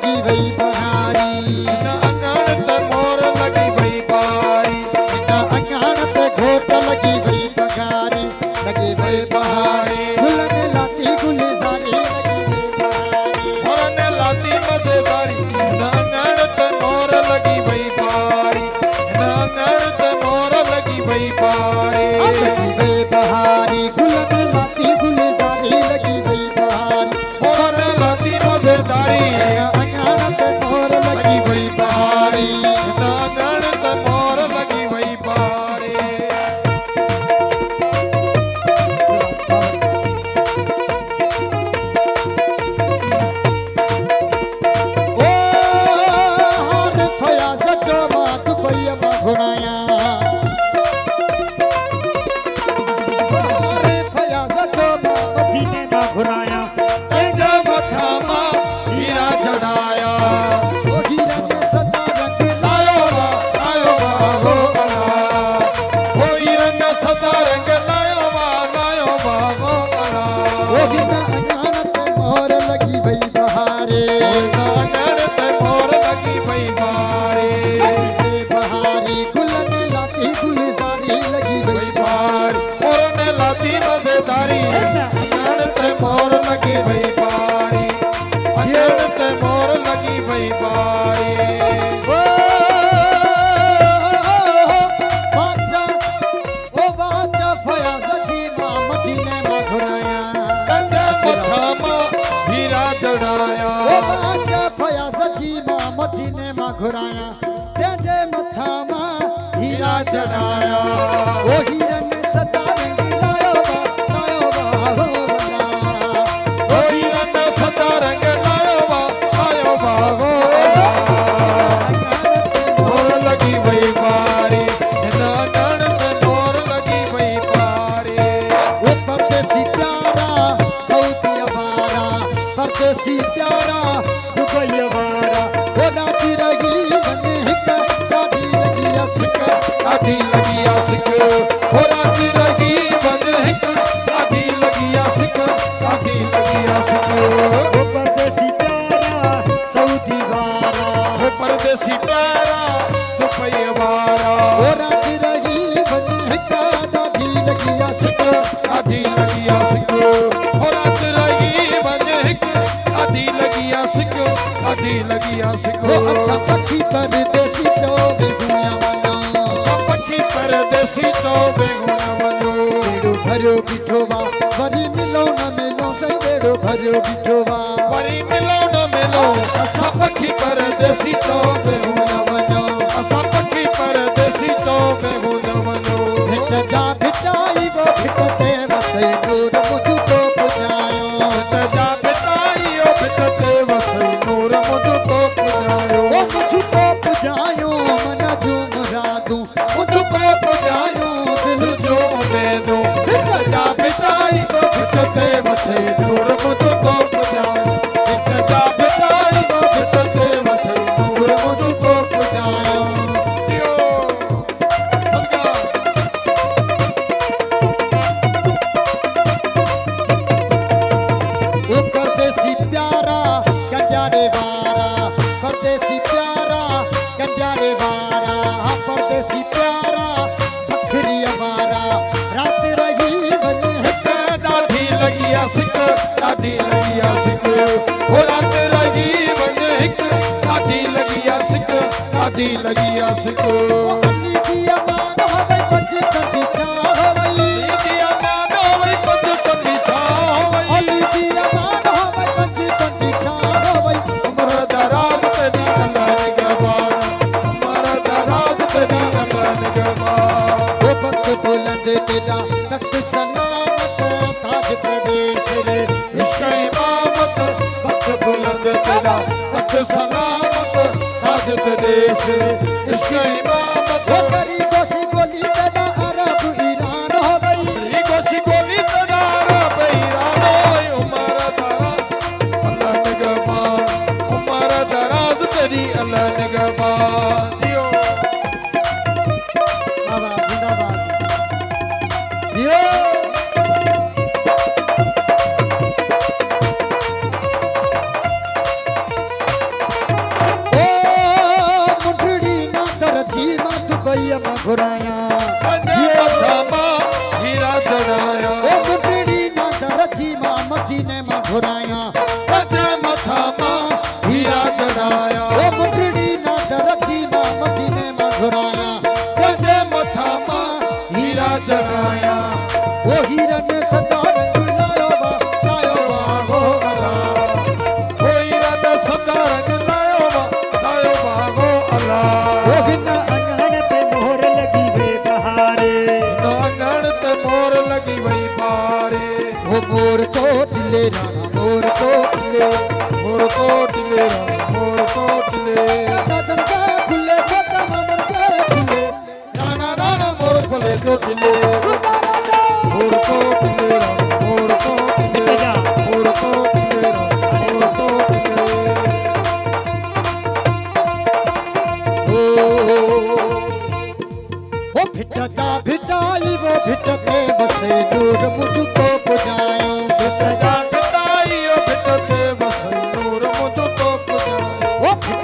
लगी वही बहारी अंगण ते मोर लगी वही बारी अंगण ते घोट लगी वही बघारी लगी वही बहारी गुलन लाती गुलजारी लगी वही बहारी मोरने लाती मजेदारी अंगण ते मोर लगी वही बारी अंगण ते मोर लगी वही बारी लगी वही बहारी गुलन लाती गुलजारी लगी वही बहारी मोरने लाती मजेदारी अंगन ते मोर लगी वही बहारी अंगण ते मोर लगी वही बारी ओ हार फया जटो मात भैया घुराया हार फया जटो मदीने ना घुराया जब थामा हीरा चढ़ाया ओ हीरा में सदा रंग लायो बा हो अला हो हीरा में सदा रंग लायो बा हो अला ओ हीरा अंगन ते मोर लगी वही बहारे अंगण ते मोर लगी वही बारी लगी बहारी गुलन लाती गुलजारी लगी वही वही बारी मोरने लाती मजेदारी अंगण ते मोर लगी वही बारी अंगण ते मोर लगी वही बारी बाजा फया सजी मां मदीने में घुराया थामा हीरा चढ़ाया बाजा फया सजी मां मदीने में घुराया तेजे मथा मां हीरा चढ़ाया ओ हीरन सदा रंग लायो बा हो बला ओ हीरा में सदा रंग लायो बा हो मोर लगी वही बारी अंगण ते मोर लगी वही बारी वो परदेसी प्यारा सऊदी अवारा परदेसी प्यारा दुबई अवारा वो नाती रही बने हिक्का काटी लगी असका आधी लगी आशिक हो राती लगी बन हिक आधी लगी आशिक आधी लगी आशिक वो परदेसी प्यारा सऊदी वारा हो परदेसी प्यारा दुपई वारा वो नाती रही बने हिक्का काटी लगी असका आधी लगी आशिक हो रात लगी बन हिक आधी लगी आशिक आधी लगी आशिक वो असा पखी परदेसी तो बेगुया मना सब पखी परदेसी तो बेगुना वनो बेड़ो भरियो बिठोवा वरी मिलो न मिलो सही बेड़ो भरियो बिठोवा वरी मिलो न मिलो असा पखी परदेसी तो बेगुना वनो असा पखी परदेसी तो बेगुना वनो भिट जा भिटाई वो भिटते वसे नूर मुझ तो पुजायो जा बिताइयो बितते वसई नूर मुझ तो पुजायो वो मुझ तो पुजायो मन झूम रादू मुझ तो पुजायो दिल जो मैं दो जा बिताइयो बितते वसई नूर मुझ तो पुजायो जा बिताइयो बितते वसई नूर मुझ तो पुजायो दियो सदका वो परदेसी प्यारा कंजारे वारा परदेसी प्यारा कंजारे वारा परदेसी प्यारा बखरी अवारा रात रही बने दाढ़ी लगी आशिक दाढ़ी लगी आशिक हो रात रही बन हिक दाढ़ी लगी आशिक दाढ़ी लगी आशिक अली की अमान होवे पंज कंदी छा होवई दिया मानो वही पंज तंदी छा होवई अली की अमान होवे पंज कंदी छा होवई उमर दराज तेरी अल्लाह ने गवार उमर दराज तेरी अल्लाह ने गवार वो वक्त बुलंद तेरा तख्त सलामत ताज प्रदेश रे इश्क इमामत वक्त बुलंद तेरा वक्त सलामत ताज प्रदेश इश्क इमामत वो करी गोशी गोली तेरा अरब ईरान होवई गोशी गोली तेरा अरब ईरान होवई उमर दराज अल्लाह ने गवार उमर दराज तेरी अल्लाह ने गवार दियो बाबा जिंदाबाद दियो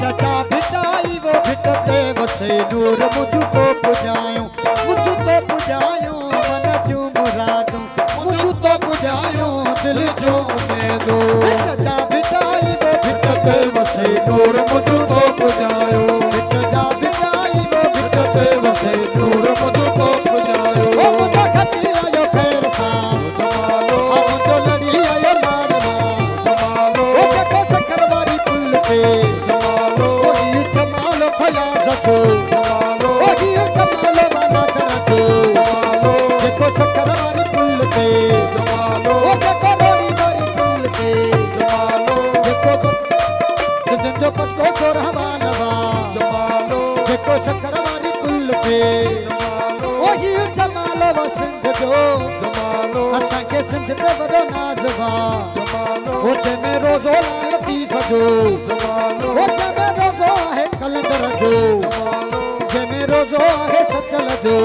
चचा भिटाई वो भिटते वसे नूर मुझको पुजायो मुझको पुजायो मन जो मुरादों मुझको पुजायो दिल जो उम्मीदों चचा भिटाई वो भिटते वसे नूर मुझको पुजायो चचा भिटाई वो भिटते वसे नूर मुझको पुजायो ओ मुझे खती आयो फेर सा जमालो अब तो लड़ी आयो मारवा जमालो ओ जको सकरवारी पुल पे जमालो ओ ये जमालो फयाज को जमालो ओ ये जमालो माना करतो जमालो जको सकरवारी पुल पे जमालो ओ जको रोड़ी वारी पुल पे जमालो जको सजन जो पटको सोरहवा नवा जमालो जको सकरवारी पुल पे जमालो ओ ये जमालो वसंत जो जमालो असा के सिंध ते वडो नाजवा जमालो ओ ते में रोजो लाल लतीफ जो जमालो ओ ते में रोजो है कलंदर जो जमालो जे में रोजो है सचल जो